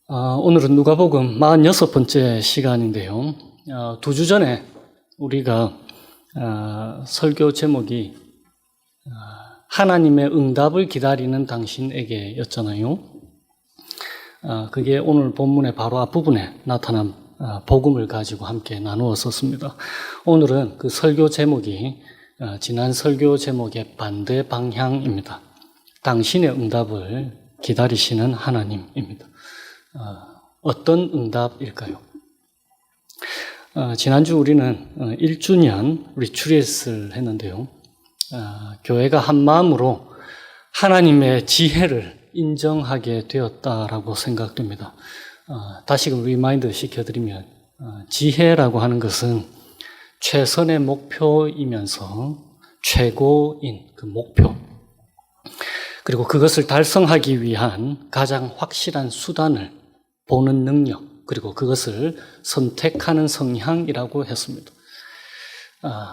오늘은 누가복음 46번째 시간인데요. 2주 전에 우리가 설교 제목이 하나님의 응답을 기다리는 당신에게 였잖아요. 그게 오늘 본문의 바로 앞부분에 나타난 복음을 가지고 함께 나누었었습니다. 오늘은 그 설교 제목이 지난 설교 제목의 반대 방향입니다. 당신의 응답을 기다리시는 하나님입니다. 어떤 응답일까요? 지난주 우리는 1주년 리트릿을 했는데요. 교회가 한 마음으로 하나님의 지혜를 인정하게 되었다라고 생각됩니다. 다시금 리마인드 시켜드리면 지혜라고 하는 것은 최선의 목표이면서 최고인 그 목표, 그리고 그것을 달성하기 위한 가장 확실한 수단을 보는 능력, 그리고 그것을 선택하는 성향이라고 했습니다.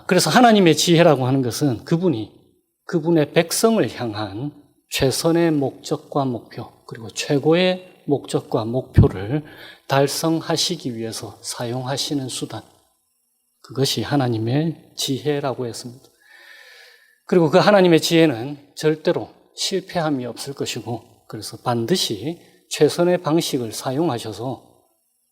그래서 하나님의 지혜라고 하는 것은 그분의 백성을 향한 최선의 목적과 목표, 그리고 최고의 목적과 목표를 달성하시기 위해서 사용하시는 수단, 그것이 하나님의 지혜라고 했습니다. 그리고 그 하나님의 지혜는 절대로 실패함이 없을 것이고, 그래서 반드시 최선의 방식을 사용하셔서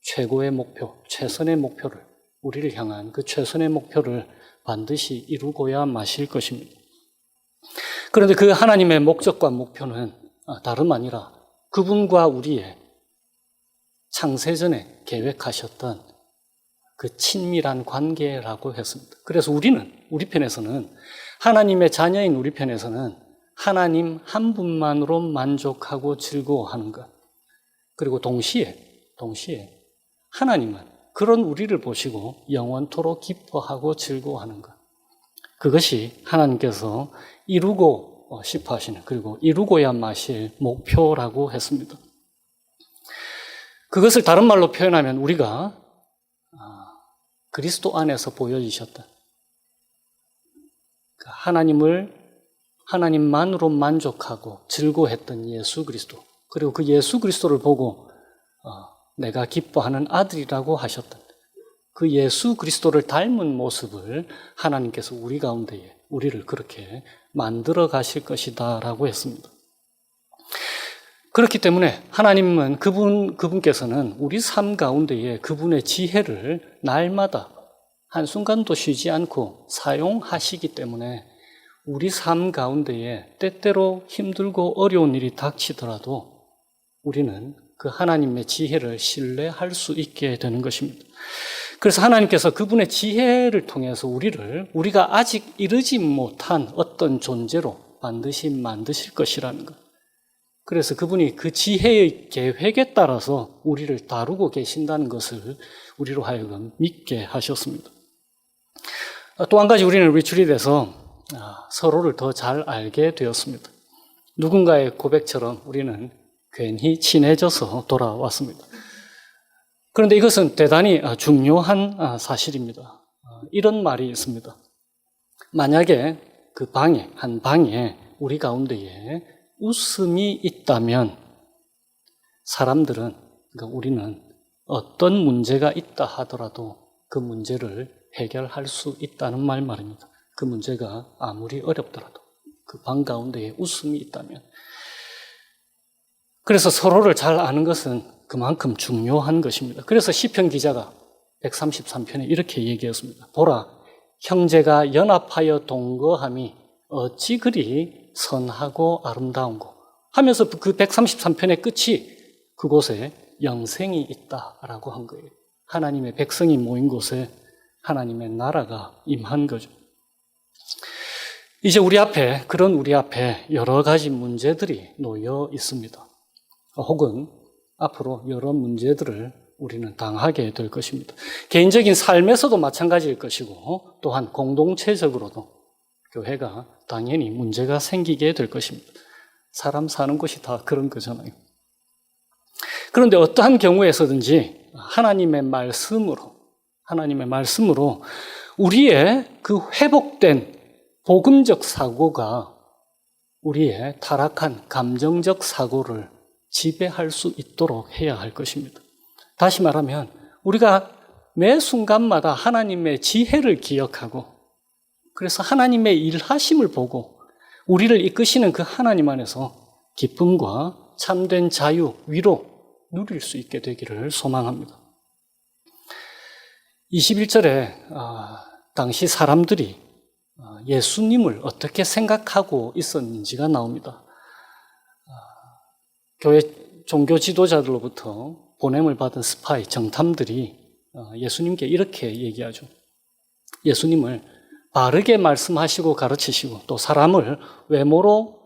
최고의 목표, 최선의 목표를, 우리를 향한 그 최선의 목표를 반드시 이루고야 마실 것입니다. 그런데 그 하나님의 목적과 목표는 다름 아니라 그분과 우리의 창세전에 계획하셨던 그 친밀한 관계라고 했습니다. 그래서 우리 편에서는, 하나님의 자녀인 우리 편에서는 하나님 한 분만으로 만족하고 즐거워하는 것, 그리고 동시에 하나님은 그런 우리를 보시고 영원토록 기뻐하고 즐거워하는 것, 그것이 하나님께서 이루고 싶어 하시는, 그리고 이루고야 마실 목표라고 했습니다. 그것을 다른 말로 표현하면 우리가 그리스도 안에서 보여지셨다, 하나님만으로 만족하고 즐거워했던 예수 그리스도, 그리고 그 예수 그리스도를 보고 내가 기뻐하는 아들이라고 하셨던 그 예수 그리스도를 닮은 모습을 하나님께서 우리 가운데에 우리를 그렇게 만들어 가실 것이다 라고 했습니다. 그렇기 때문에 하나님은 그분께서는 우리 삶 가운데에 그분의 지혜를 날마다 한순간도 쉬지 않고 사용하시기 때문에 우리 삶 가운데에 때때로 힘들고 어려운 일이 닥치더라도 우리는 그 하나님의 지혜를 신뢰할 수 있게 되는 것입니다. 그래서 하나님께서 그분의 지혜를 통해서 우리가 아직 이르지 못한 어떤 존재로 반드시 만드실 것이라는 것. 그래서 그분이 그 지혜의 계획에 따라서 우리를 다루고 계신다는 것을 우리로 하여금 믿게 하셨습니다. 또 한 가지 우리는 리트릿에서 서로를 더 잘 알게 되었습니다. 누군가의 고백처럼 우리는 괜히 친해져서 돌아왔습니다. 그런데 이것은 대단히 중요한 사실입니다. 이런 말이 있습니다. 만약에 한 방에 우리 가운데에 웃음이 있다면 사람들은, 그러니까 우리는 어떤 문제가 있다 하더라도 그 문제를 해결할 수 있다는 말입니다. 그 문제가 아무리 어렵더라도 그 방 가운데에 웃음이 있다면. 그래서 서로를 잘 아는 것은 그만큼 중요한 것입니다. 그래서 시편 기자가 133편에 이렇게 얘기했습니다. 보라, 형제가 연합하여 동거함이 어찌 그리 선하고 아름다운고 하면서 그 133편의 끝이 그곳에 영생이 있다라고 한 거예요. 하나님의 백성이 모인 곳에 하나님의 나라가 임한 거죠. 이제 우리 앞에 여러 가지 문제들이 놓여 있습니다. 혹은 앞으로 여러 문제들을 우리는 당하게 될 것입니다. 개인적인 삶에서도 마찬가지일 것이고, 또한 공동체적으로도 교회가 당연히 문제가 생기게 될 것입니다. 사람 사는 곳이 다 그런 거잖아요. 그런데 어떠한 경우에서든지 하나님의 말씀으로 우리의 그 회복된 복음적 사고가 우리의 타락한 감정적 사고를 지배할 수 있도록 해야 할 것입니다. 다시 말하면 우리가 매 순간마다 하나님의 지혜를 기억하고 그래서 하나님의 일하심을 보고 우리를 이끄시는 그 하나님 안에서 기쁨과 참된 자유, 위로 누릴 수 있게 되기를 소망합니다. 21절에 당시 사람들이 예수님을 어떻게 생각하고 있었는지가 나옵니다. 교회 종교 지도자들로부터 보냄을 받은 스파이, 정탐들이 예수님께 이렇게 얘기하죠. 예수님을 바르게 말씀하시고 가르치시고 또 사람을 외모로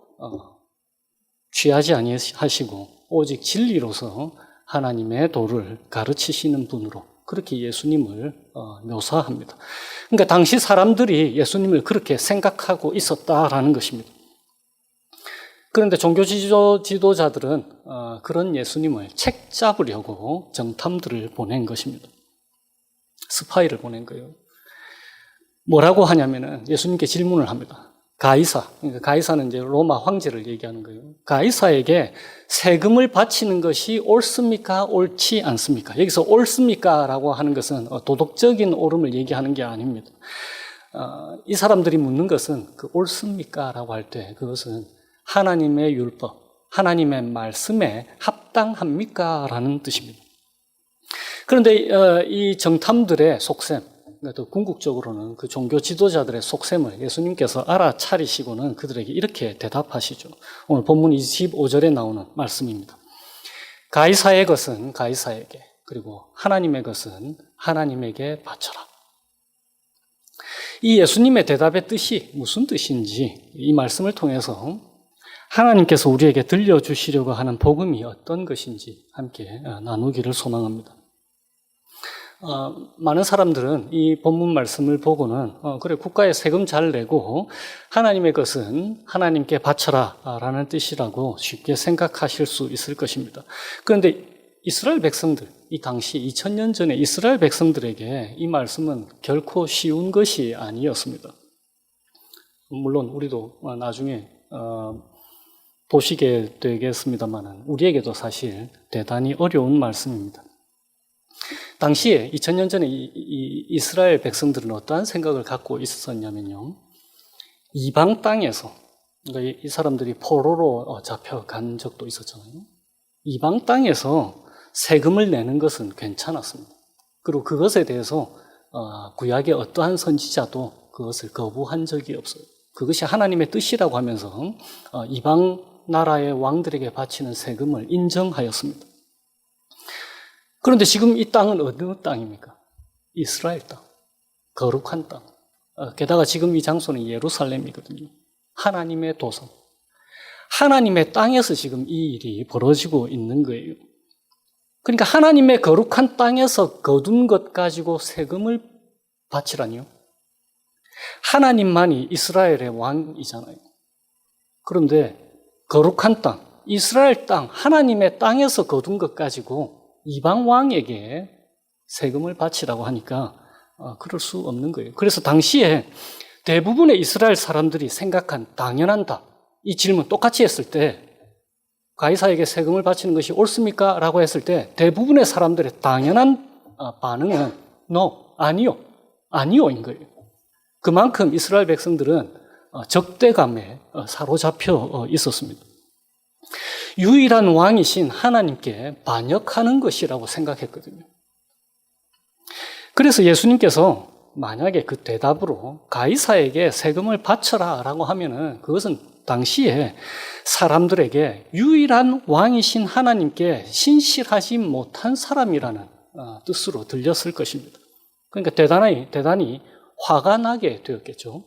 취하지 아니하시고 오직 진리로서 하나님의 도를 가르치시는 분으로 그렇게 예수님을 묘사합니다. 그러니까 당시 사람들이 예수님을 그렇게 생각하고 있었다라는 것입니다. 그런데 종교 지도자들은 그런 예수님을 책 잡으려고 정탐들을 보낸 것입니다. 스파이를 보낸 거예요. 뭐라고 하냐면은 예수님께 질문을 합니다. 가이사, 그러니까 가이사는 이제 로마 황제를 얘기하는 거예요. 가이사에게 세금을 바치는 것이 옳습니까? 옳지 않습니까? 여기서 옳습니까? 라고 하는 것은 도덕적인 옳음을 얘기하는 게 아닙니다. 이 사람들이 묻는 것은 그 옳습니까? 라고 할 때 그것은 하나님의 율법, 하나님의 말씀에 합당합니까? 라는 뜻입니다. 그런데 이 정탐들의 속셈, 또 궁극적으로는 그 종교 지도자들의 속셈을 예수님께서 알아차리시고는 그들에게 이렇게 대답하시죠. 오늘 본문 25절에 나오는 말씀입니다. 가이사의 것은 가이사에게, 그리고 하나님의 것은 하나님에게 바쳐라. 이 예수님의 대답의 뜻이 무슨 뜻인지 이 말씀을 통해서 하나님께서 우리에게 들려주시려고 하는 복음이 어떤 것인지 함께 나누기를 소망합니다. 많은 사람들은 이 본문 말씀을 보고는 그래 국가에 세금 잘 내고 하나님의 것은 하나님께 바쳐라 라는 뜻이라고 쉽게 생각하실 수 있을 것입니다. 그런데 이스라엘 백성들, 이 당시 2000년 전에 이스라엘 백성들에게 이 말씀은 결코 쉬운 것이 아니었습니다. 물론 우리도 나중에 보시게 되겠습니다만 우리에게도 사실 대단히 어려운 말씀입니다. 당시에 2000년 전에 이 이스라엘 백성들은 어떠한 생각을 갖고 있었냐면요. 이방 땅에서, 그러니까 이 사람들이 포로로 잡혀간 적도 있었잖아요. 이방 땅에서 세금을 내는 것은 괜찮았습니다. 그리고 그것에 대해서 구약의 어떠한 선지자도 그것을 거부한 적이 없어요. 그것이 하나님의 뜻이라고 하면서 이방 나라의 왕들에게 바치는 세금을 인정하였습니다. 그런데 지금 이 땅은 어느 땅입니까? 이스라엘 땅, 거룩한 땅. 게다가 지금 이 장소는 예루살렘이거든요. 하나님의 도성. 하나님의 땅에서 지금 이 일이 벌어지고 있는 거예요. 그러니까 하나님의 거룩한 땅에서 거둔 것 가지고 세금을 바치라니요. 하나님만이 이스라엘의 왕이잖아요. 그런데 거룩한 땅, 이스라엘 땅, 하나님의 땅에서 거둔 것 가지고 이방 왕에게 세금을 바치라고 하니까 그럴 수 없는 거예요. 그래서 당시에 대부분의 이스라엘 사람들이 생각한 당연한 답, 이 질문 똑같이 했을 때 가이사에게 세금을 바치는 것이 옳습니까? 라고 했을 때 대부분의 사람들의 당연한 반응은 no, 아니요, 아니요인 거예요. 그만큼 이스라엘 백성들은 적대감에 사로잡혀 있었습니다. 유일한 왕이신 하나님께 반역하는 것이라고 생각했거든요. 그래서 예수님께서 만약에 그 대답으로 가이사에게 세금을 바쳐라 라고 하면은 그것은 당시에 사람들에게 유일한 왕이신 하나님께 신실하지 못한 사람이라는 뜻으로 들렸을 것입니다. 그러니까 대단히 화가 나게 되었겠죠.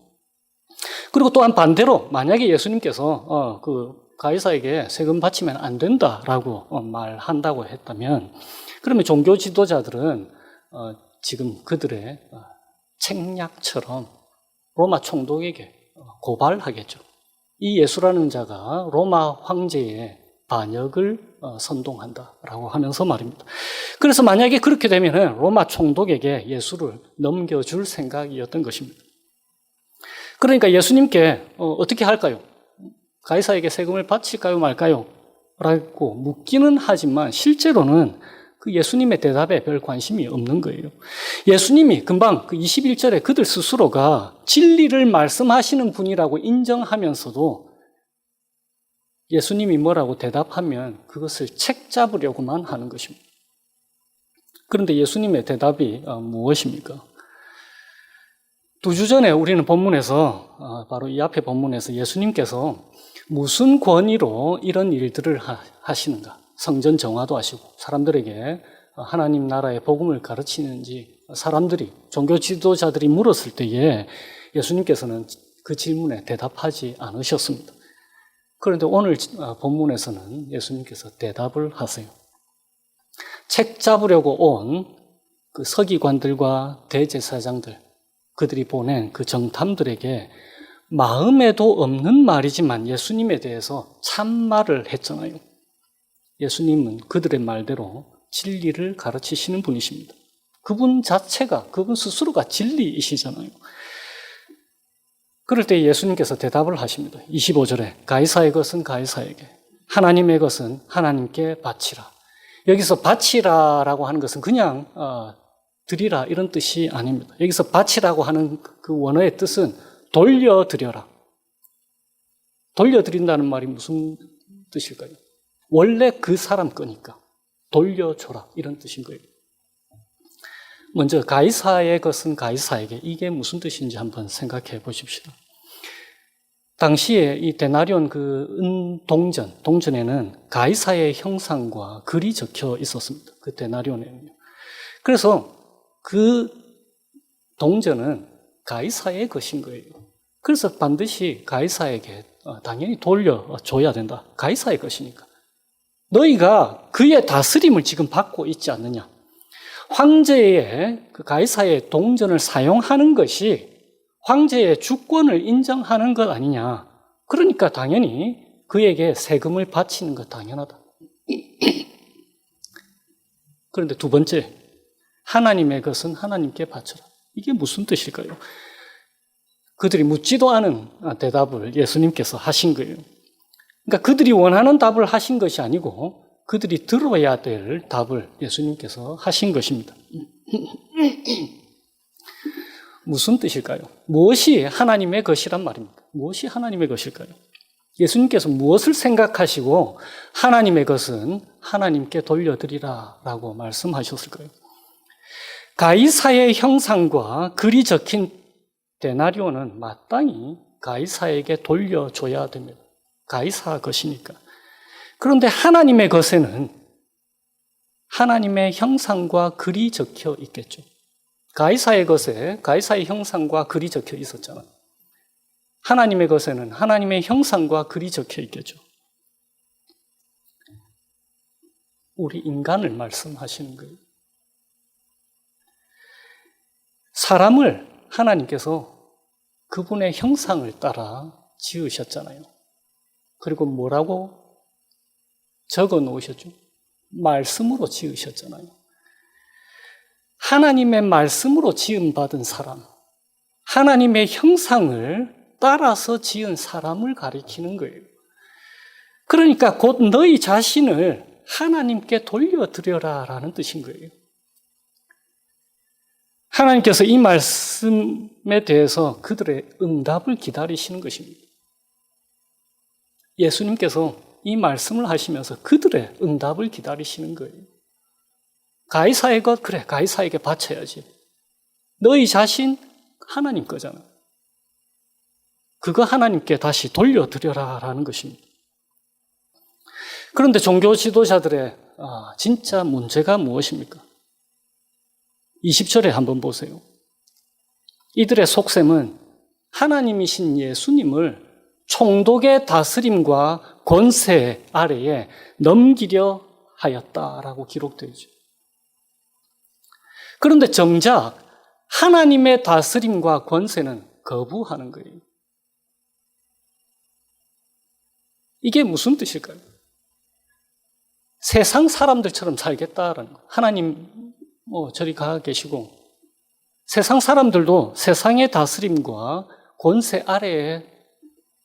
그리고 또한 반대로 만약에 예수님께서 가이사에게 세금 바치면 안 된다라고 말한다고 했다면 그러면 종교 지도자들은 지금 그들의 책략처럼 로마 총독에게 고발하겠죠. 이 예수라는 자가 로마 황제의 반역을 선동한다라고 하면서 말입니다. 그래서 만약에 그렇게 되면 로마 총독에게 예수를 넘겨줄 생각이었던 것입니다. 그러니까 예수님께 어떻게 할까요? 가이사에게 세금을 바칠까요 말까요? 라고 묻기는 하지만 실제로는 그 예수님의 대답에 별 관심이 없는 거예요. 예수님이 금방 그 21절에 그들 스스로가 진리를 말씀하시는 분이라고 인정하면서도 예수님이 뭐라고 대답하면 그것을 책 잡으려고만 하는 것입니다. 그런데 예수님의 대답이 무엇입니까? 2주 전에 우리는 본문에서 바로 이 앞에 본문에서 예수님께서 무슨 권위로 이런 일들을 하시는가? 성전 정화도 하시고 사람들에게 하나님 나라의 복음을 가르치는지 사람들이 종교 지도자들이 물었을 때에 예수님께서는 그 질문에 대답하지 않으셨습니다. 그런데 오늘 본문에서는 예수님께서 대답을 하세요. 책 잡으려고 온 그 서기관들과 대제사장들, 그들이 보낸 그 정탐들에게 마음에도 없는 말이지만 예수님에 대해서 참말을 했잖아요. 예수님은 그들의 말대로 진리를 가르치시는 분이십니다. 그분 자체가, 그분 스스로가 진리이시잖아요. 그럴 때 예수님께서 대답을 하십니다. 25절에 가이사의 것은 가이사에게, 하나님의 것은 하나님께 바치라. 여기서 바치라라고 하는 것은 그냥 드리라 이런 뜻이 아닙니다. 여기서 바치라고 하는 그 원어의 뜻은 돌려드려라. 돌려드린다는 말이 무슨 뜻일까요? 원래 그 사람 거니까 돌려줘라 이런 뜻인 거예요. 먼저 가이사의 것은 가이사에게, 이게 무슨 뜻인지 한번 생각해 보십시다. 당시에 이 데나리온 그 동전에는 가이사의 형상과 글이 적혀 있었습니다. 그 데나리온에는요. 그래서 그 동전은 가이사의 것인 거예요. 그래서 반드시 가이사에게 당연히 돌려줘야 된다. 가이사의 것이니까. 너희가 그의 다스림을 지금 받고 있지 않느냐. 황제의 그 가이사의 동전을 사용하는 것이 황제의 주권을 인정하는 것 아니냐. 그러니까 당연히 그에게 세금을 바치는 것 당연하다. 그런데 두 번째, 하나님의 것은 하나님께 바쳐라. 이게 무슨 뜻일까요? 그들이 묻지도 않은 대답을 예수님께서 하신 거예요. 그러니까 그들이 원하는 답을 하신 것이 아니고 그들이 들어야 될 답을 예수님께서 하신 것입니다. 무슨 뜻일까요? 무엇이 하나님의 것이란 말입니까? 무엇이 하나님의 것일까요? 예수님께서 무엇을 생각하시고 하나님의 것은 하나님께 돌려드리라 라고 말씀하셨을까요? 가이사의 형상과 글이 적힌 데나리온은 마땅히 가이사에게 돌려줘야 됩니다. 가이사 것이니까. 그런데 하나님의 것에는 하나님의 형상과 글이 적혀 있겠죠. 가이사의 것에 가이사의 형상과 글이 적혀 있었잖아요. 하나님의 것에는 하나님의 형상과 글이 적혀 있겠죠. 우리 인간을 말씀하시는 거예요. 사람을 하나님께서 그분의 형상을 따라 지으셨잖아요. 그리고 뭐라고 적어 놓으셨죠? 말씀으로 지으셨잖아요. 하나님의 말씀으로 지음받은 사람, 하나님의 형상을 따라서 지은 사람을 가리키는 거예요. 그러니까 곧 너희 자신을 하나님께 돌려드려라 라는 뜻인 거예요. 하나님께서 이 말씀에 대해서 그들의 응답을 기다리시는 것입니다. 예수님께서 이 말씀을 하시면서 그들의 응답을 기다리시는 거예요. 가이사의 것, 그래, 가이사에게 바쳐야지. 너희 자신 하나님 거잖아. 그거 하나님께 다시 돌려드려라 라는 것입니다. 그런데 종교 지도자들의 진짜 문제가 무엇입니까? 20절에 한번 보세요. 이들의 속셈은 하나님이신 예수님을 총독의 다스림과 권세 아래에 넘기려 하였다라고 기록되어 있죠. 그런데 정작 하나님의 다스림과 권세는 거부하는 거예요. 이게 무슨 뜻일까요? 세상 사람들처럼 살겠다라는 거. 하나님 저리 가 계시고 세상 사람들도 세상의 다스림과 권세 아래에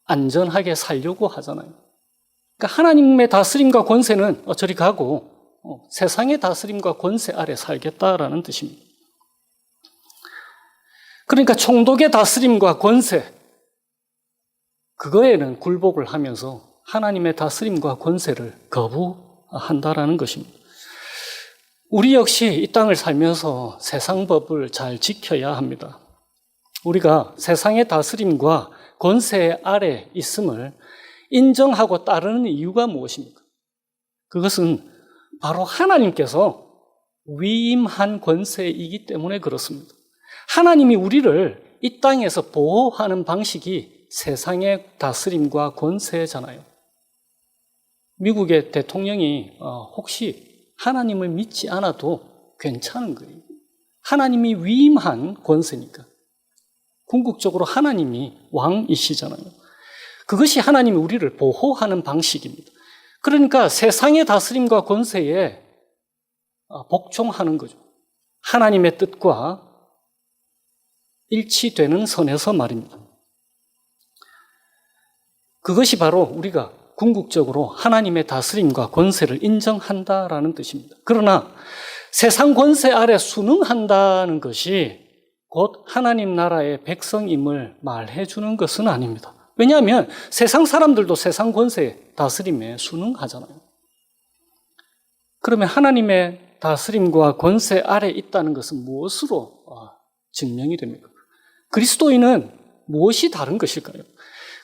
안전하게 살려고 하잖아요. 그러니까 하나님의 다스림과 권세는 저리 가고 세상의 다스림과 권세 아래 살겠다라는 뜻입니다. 그러니까 총독의 다스림과 권세, 그거에는 굴복을 하면서 하나님의 다스림과 권세를 거부한다라는 것입니다. 우리 역시 이 땅을 살면서 세상 법을 잘 지켜야 합니다. 우리가 세상의 다스림과 권세 아래 있음을 인정하고 따르는 이유가 무엇입니까? 그것은 바로 하나님께서 위임한 권세이기 때문에 그렇습니다. 하나님이 우리를 이 땅에서 보호하는 방식이 세상의 다스림과 권세잖아요. 미국의 대통령이 혹시 하나님을 믿지 않아도 괜찮은 거예요. 하나님이 위임한 권세니까. 궁극적으로 하나님이 왕이시잖아요. 그것이 하나님이 우리를 보호하는 방식입니다. 그러니까 세상의 다스림과 권세에 복종하는 거죠. 하나님의 뜻과 일치되는 선에서 말입니다. 그것이 바로 우리가 궁극적으로 하나님의 다스림과 권세를 인정한다라는 뜻입니다. 그러나 세상 권세 아래 순응한다는 것이 곧 하나님 나라의 백성임을 말해주는 것은 아닙니다. 왜냐하면 세상 사람들도 세상 권세 다스림에 순응하잖아요. 그러면 하나님의 다스림과 권세 아래 있다는 것은 무엇으로 증명이 됩니까? 그리스도인은 무엇이 다른 것일까요?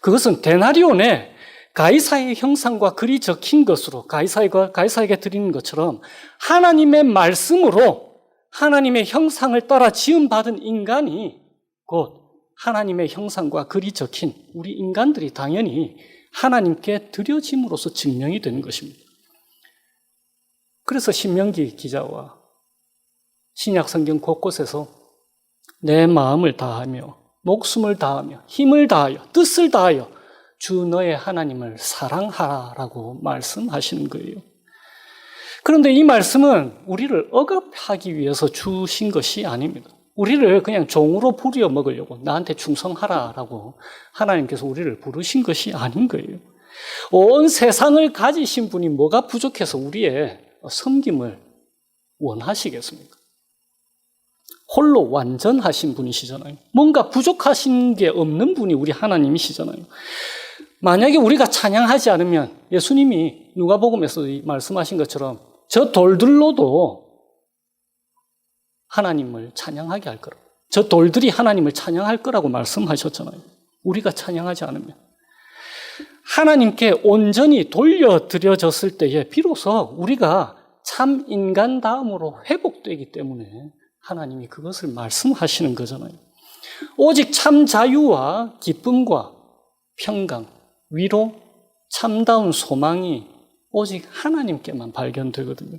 그것은 데나리온에 가이사의 형상과 글이 적힌 것으로 가이사에게 드리는 것처럼 하나님의 말씀으로 하나님의 형상을 따라 지음받은 인간이 곧 하나님의 형상과 글이 적힌 우리 인간들이 당연히 하나님께 드려짐으로써 증명이 되는 것입니다. 그래서 신명기 기자와 신약 성경 곳곳에서 내 마음을 다하며 목숨을 다하며 힘을 다하여 뜻을 다하여 주 너의 하나님을 사랑하라고 말씀하시는 거예요. 그런데 이 말씀은 우리를 억압하기 위해서 주신 것이 아닙니다. 우리를 그냥 종으로 부려 먹으려고 나한테 충성하라라고 하나님께서 우리를 부르신 것이 아닌 거예요. 온 세상을 가지신 분이 뭐가 부족해서 우리의 섬김을 원하시겠습니까? 홀로 완전하신 분이시잖아요. 뭔가 부족하신 게 없는 분이 우리 하나님이시잖아요. 만약에 우리가 찬양하지 않으면 예수님이 누가복음에서 말씀하신 것처럼 저 돌들로도 하나님을 찬양하게 할 거라고. 저 돌들이 하나님을 찬양할 거라고 말씀하셨잖아요. 우리가 찬양하지 않으면. 하나님께 온전히 돌려드려졌을 때에 비로소 우리가 참 인간다움으로 회복되기 때문에 하나님이 그것을 말씀하시는 거잖아요. 오직 참 자유와 기쁨과 평강, 위로, 참다운 소망이 오직 하나님께만 발견되거든요.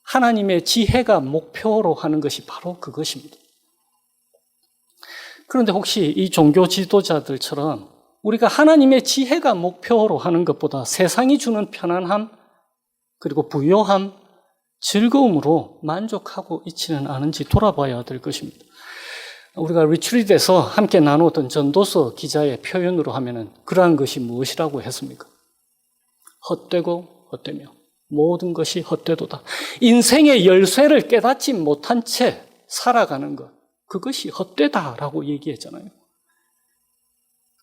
하나님의 지혜가 목표로 하는 것이 바로 그것입니다. 그런데 혹시 이 종교 지도자들처럼 우리가 하나님의 지혜가 목표로 하는 것보다 세상이 주는 편안함, 그리고 부요함, 즐거움으로 만족하고 있지는 않은지 돌아봐야 될 것입니다. 우리가 리트리트에서 함께 나누었던 전도서 기자의 표현으로 하면은 그러한 것이 무엇이라고 했습니까? 헛되고 헛되며 모든 것이 헛되도다. 인생의 열쇠를 깨닫지 못한 채 살아가는 것, 그것이 헛되다라고 얘기했잖아요.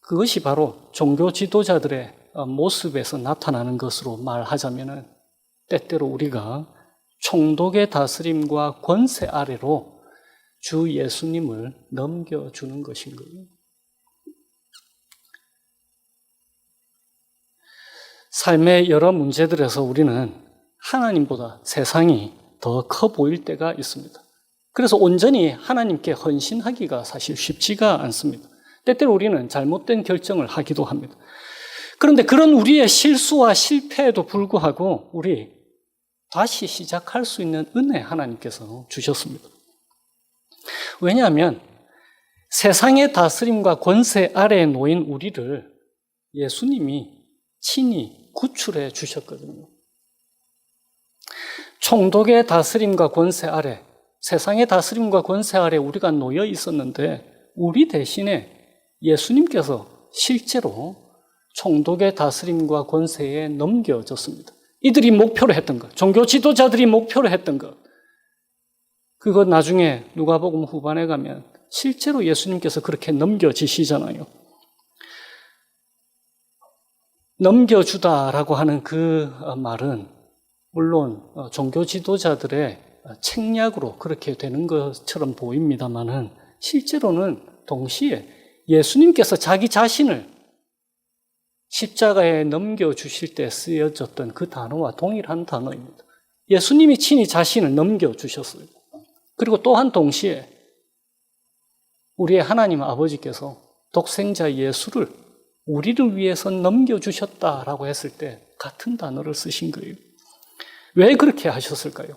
그것이 바로 종교 지도자들의 모습에서 나타나는 것으로 말하자면은 때때로 우리가 총독의 다스림과 권세 아래로 주 예수님을 넘겨주는 것인 거예요. 삶의 여러 문제들에서 우리는 하나님보다 세상이 더 커 보일 때가 있습니다. 그래서 온전히 하나님께 헌신하기가 사실 쉽지가 않습니다. 때때로 우리는 잘못된 결정을 하기도 합니다. 그런데 그런 우리의 실수와 실패에도 불구하고 우리 다시 시작할 수 있는 은혜 하나님께서 주셨습니다. 왜냐하면 세상의 다스림과 권세 아래에 놓인 우리를 예수님이 친히 구출해 주셨거든요. 총독의 다스림과 권세 아래, 세상의 다스림과 권세 아래 우리가 놓여 있었는데 우리 대신에 예수님께서 실제로 총독의 다스림과 권세에 넘겨졌습니다. 이들이 목표로 했던 것, 종교 지도자들이 목표로 했던 것, 그거 나중에 누가복음 후반에 가면 실제로 예수님께서 그렇게 넘겨지시잖아요. 넘겨주다라고 하는 그 말은 물론 종교 지도자들의 책략으로 그렇게 되는 것처럼 보입니다만은 실제로는 동시에 예수님께서 자기 자신을 십자가에 넘겨주실 때 쓰여졌던 그 단어와 동일한 단어입니다. 예수님이 친히 자신을 넘겨주셨어요. 그리고 또한 동시에 우리의 하나님 아버지께서 독생자 예수를 우리를 위해서 넘겨주셨다라고 했을 때 같은 단어를 쓰신 거예요. 왜 그렇게 하셨을까요?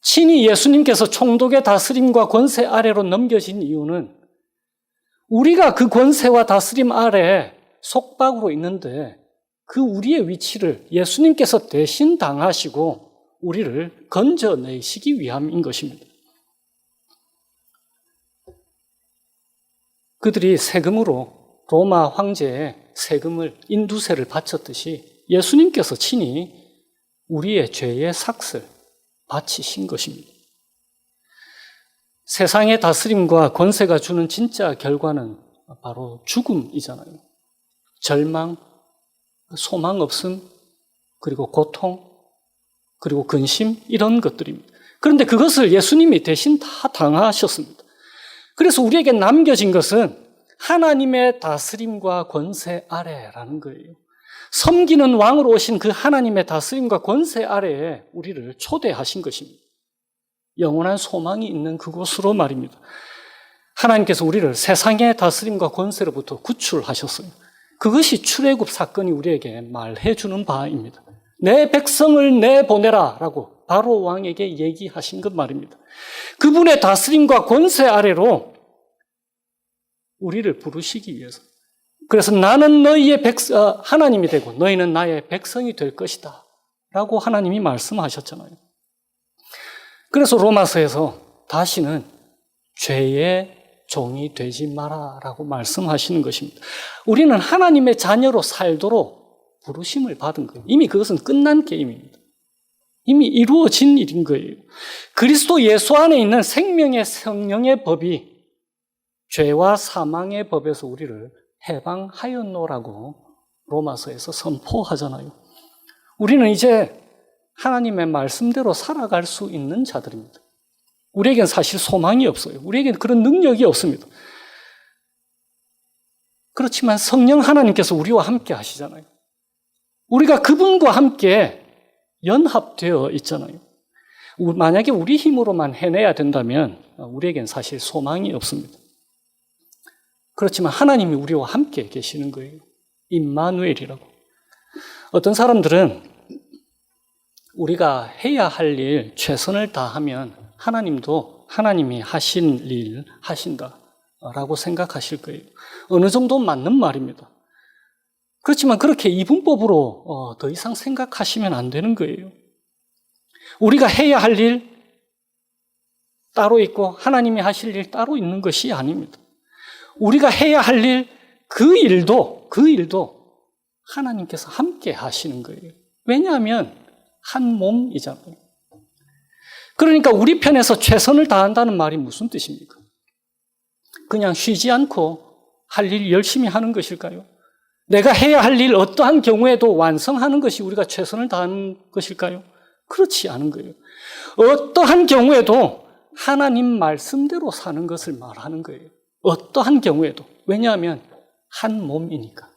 친히 예수님께서 총독의 다스림과 권세 아래로 넘겨진 이유는 우리가 그 권세와 다스림 아래 속박으로 있는데 그 우리의 위치를 예수님께서 대신 당하시고 우리를 건져내시기 위함인 것입니다. 그들이 세금으로 로마 황제에 세금을 인두세를 바쳤듯이 예수님께서 친히 우리의 죄의 삭을 바치신 것입니다. 세상의 다스림과 권세가 주는 진짜 결과는 바로 죽음이잖아요. 절망, 소망 없음, 그리고 고통, 그리고 근심 이런 것들입니다. 그런데 그것을 예수님이 대신 다 당하셨습니다. 그래서 우리에게 남겨진 것은 하나님의 다스림과 권세 아래라는 거예요. 섬기는 왕으로 오신 그 하나님의 다스림과 권세 아래에 우리를 초대하신 것입니다. 영원한 소망이 있는 그곳으로 말입니다. 하나님께서 우리를 세상의 다스림과 권세로부터 구출하셨어요. 그것이 출애굽 사건이 우리에게 말해주는 바입니다. 내 백성을 내보내라 라고 바로 왕에게 얘기하신 것 말입니다. 그분의 다스림과 권세 아래로 우리를 부르시기 위해서. 그래서 나는 너희의 하나님이 되고 너희는 나의 백성이 될 것이다 라고 하나님이 말씀하셨잖아요. 그래서 로마서에서 다시는 죄의 종이 되지 마라 라고 말씀하시는 것입니다. 우리는 하나님의 자녀로 살도록 부르심을 받은 거예요. 이미 그것은 끝난 게임입니다. 이미 이루어진 일인 거예요. 그리스도 예수 안에 있는 생명의 성령의 법이 죄와 사망의 법에서 우리를 해방하였노라고 로마서에서 선포하잖아요. 우리는 이제 하나님의 말씀대로 살아갈 수 있는 자들입니다. 우리에겐 사실 소망이 없어요. 우리에겐 그런 능력이 없습니다. 그렇지만 성령 하나님께서 우리와 함께 하시잖아요. 우리가 그분과 함께 연합되어 있잖아요. 만약에 우리 힘으로만 해내야 된다면 우리에겐 사실 소망이 없습니다. 그렇지만 하나님이 우리와 함께 계시는 거예요. 임마누엘이라고. 어떤 사람들은 우리가 해야 할 일 최선을 다하면 하나님도 하나님이 하신 일 하신다라고 생각하실 거예요. 어느 정도 맞는 말입니다. 그렇지만 그렇게 이분법으로 더 이상 생각하시면 안 되는 거예요. 우리가 해야 할 일 따로 있고 하나님이 하실 일 따로 있는 것이 아닙니다. 우리가 해야 할 일, 그 일도 하나님께서 함께 하시는 거예요. 왜냐하면 한 몸이잖아요. 그러니까 우리 편에서 최선을 다한다는 말이 무슨 뜻입니까? 그냥 쉬지 않고 할 일 열심히 하는 것일까요? 내가 해야 할 일 어떠한 경우에도 완성하는 것이 우리가 최선을 다하는 것일까요? 그렇지 않은 거예요. 어떠한 경우에도 하나님 말씀대로 사는 것을 말하는 거예요. 어떠한 경우에도. 왜냐하면 한 몸이니까.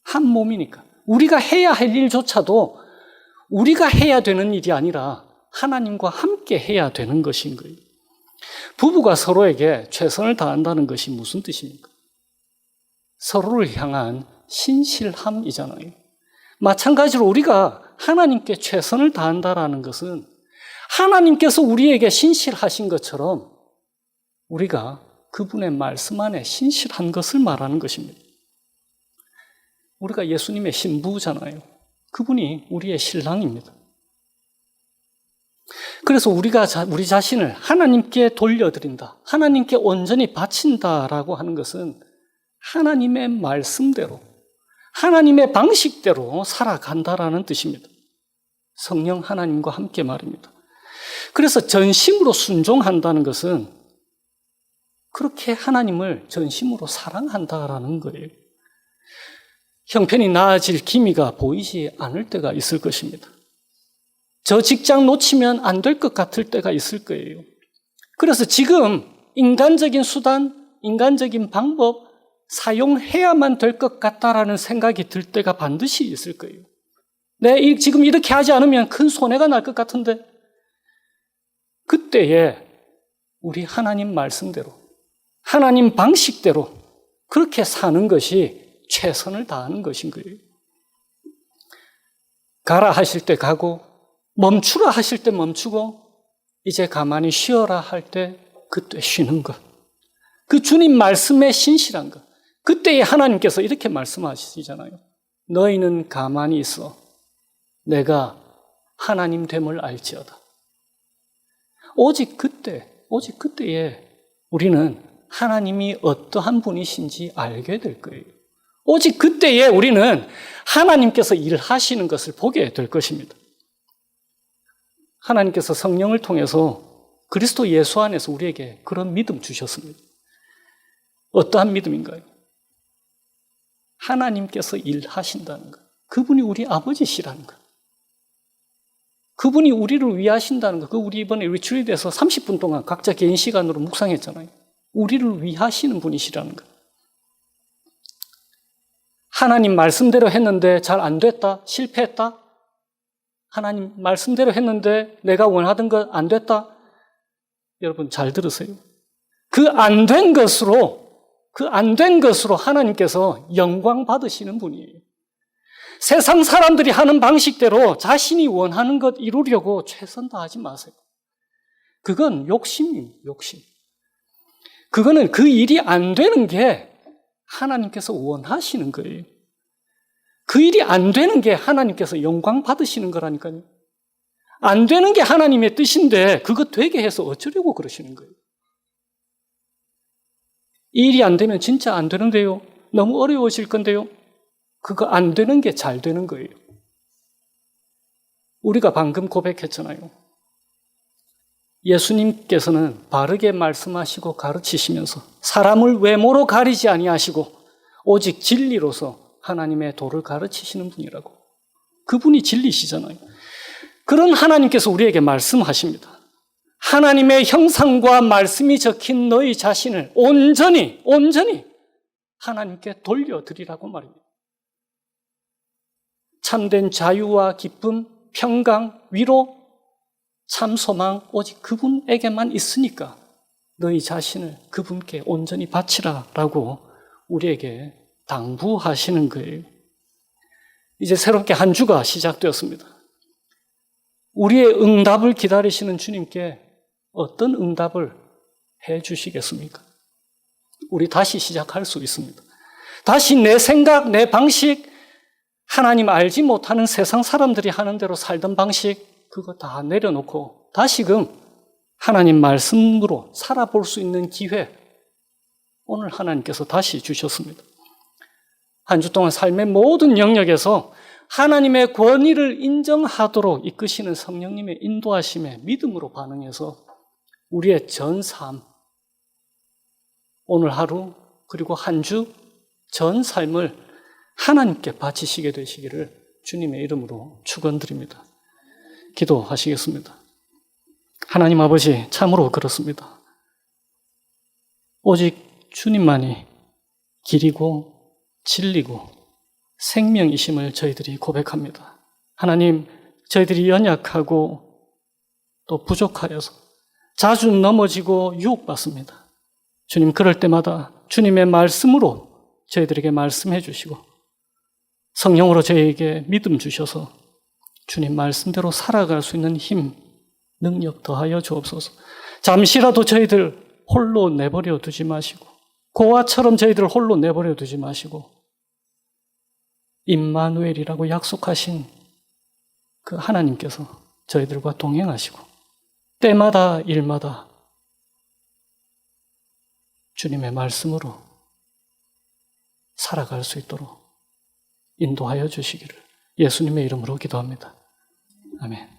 한 몸이니까. 우리가 해야 할 일조차도 우리가 해야 되는 일이 아니라 하나님과 함께 해야 되는 것인 거예요. 부부가 서로에게 최선을 다한다는 것이 무슨 뜻입니까? 서로를 향한 신실함이잖아요. 마찬가지로 우리가 하나님께 최선을 다한다는 것은 하나님께서 우리에게 신실하신 것처럼 우리가 그분의 말씀 안에 신실한 것을 말하는 것입니다. 우리가 예수님의 신부잖아요. 그분이 우리의 신랑입니다. 그래서 우리가 우리 자신을 하나님께 돌려드린다, 하나님께 온전히 바친다라고 하는 것은 하나님의 말씀대로, 하나님의 방식대로 살아간다라는 뜻입니다. 성령 하나님과 함께 말입니다. 그래서 전심으로 순종한다는 것은 그렇게 하나님을 전심으로 사랑한다라는 거예요. 형편이 나아질 기미가 보이지 않을 때가 있을 것입니다. 저 직장 놓치면 안 될 것 같을 때가 있을 거예요. 그래서 지금 인간적인 수단, 인간적인 방법 사용해야만 될 것 같다라는 생각이 들 때가 반드시 있을 거예요. 지금 이렇게 하지 않으면 큰 손해가 날 것 같은데, 그때에 우리 하나님 말씀대로, 하나님 방식대로 그렇게 사는 것이 최선을 다하는 것인 거예요. 가라 하실 때 가고, 멈추라 하실 때 멈추고, 이제 가만히 쉬어라 할 때 그때 쉬는 것. 그 주님 말씀에 신실한 것. 그때에 하나님께서 이렇게 말씀하시잖아요. 너희는 가만히 있어. 내가 하나님 됨을 알지어다. 오직 그때에 우리는 하나님이 어떠한 분이신지 알게 될 거예요. 오직 그때에 우리는 하나님께서 일하시는 것을 보게 될 것입니다. 하나님께서 성령을 통해서 그리스도 예수 안에서 우리에게 그런 믿음 주셨습니다. 어떠한 믿음인가요? 하나님께서 일하신다는 것. 그분이 우리 아버지시라는 것. 그분이 우리를 위하신다는 것. 우리 이번에 리트리트에서 30분 동안 각자 개인 시간으로 묵상했잖아요. 우리를 위하시는 분이시라는 것. 하나님 말씀대로 했는데 잘 안 됐다? 실패했다? 하나님 말씀대로 했는데 내가 원하던 것 안 됐다? 여러분 잘 들으세요. 그 안 된 것으로 하나님께서 영광 받으시는 분이에요. 세상 사람들이 하는 방식대로 자신이 원하는 것 이루려고 최선 다하지 마세요. 그건 욕심이에요, 욕심. 그거는 그 일이 안 되는 게 하나님께서 원하시는 거예요. 그 일이 안 되는 게 하나님께서 영광 받으시는 거라니까요. 안 되는 게 하나님의 뜻인데 그거 되게 해서 어쩌려고 그러시는 거예요. 이 일이 안 되면 진짜 안 되는데요. 너무 어려워질 건데요. 그거 안 되는 게 잘 되는 거예요. 우리가 방금 고백했잖아요. 예수님께서는 바르게 말씀하시고 가르치시면서 사람을 외모로 가리지 아니하시고 오직 진리로서 하나님의 도를 가르치시는 분이라고. 그분이 진리시잖아요. 그런 하나님께서 우리에게 말씀하십니다. 하나님의 형상과 말씀이 적힌 너희 자신을 온전히 하나님께 돌려드리라고 말입니다. 참된 자유와 기쁨, 평강, 위로, 참 소망 오직 그분에게만 있으니까 너희 자신을 그분께 온전히 바치라라고 우리에게 당부하시는 거예요. 이제 새롭게 한 주가 시작되었습니다. 우리의 응답을 기다리시는 주님께 어떤 응답을 해 주시겠습니까? 우리 다시 시작할 수 있습니다. 다시 내 생각, 내 방식, 하나님 알지 못하는 세상 사람들이 하는 대로 살던 방식, 그거 다 내려놓고 다시금 하나님 말씀으로 살아볼 수 있는 기회, 오늘 하나님께서 다시 주셨습니다. 한 주 동안 삶의 모든 영역에서 하나님의 권위를 인정하도록 이끄시는 성령님의 인도하심에 믿음으로 반응해서 우리의 전 삶, 오늘 하루 그리고 한 주 전 삶을 하나님께 바치시게 되시기를 주님의 이름으로 축원드립니다. 기도하시겠습니다. 하나님 아버지, 참으로 그렇습니다. 오직 주님만이 길이고 진리고 생명이심을 저희들이 고백합니다. 하나님, 저희들이 연약하고 또 부족하여서 자주 넘어지고 유혹받습니다. 주님, 그럴 때마다 주님의 말씀으로 저희들에게 말씀해 주시고 성령으로 저희에게 믿음 주셔서 주님 말씀대로 살아갈 수 있는 힘, 능력 더하여 주옵소서. 잠시라도 저희들 홀로 내버려 두지 마시고 고아처럼 저희들 홀로 내버려 두지 마시고 임마누엘이라고 약속하신 그 하나님께서 저희들과 동행하시고 때마다 일마다 주님의 말씀으로 살아갈 수 있도록 인도하여 주시기를 예수님의 이름으로 기도합니다. 아멘.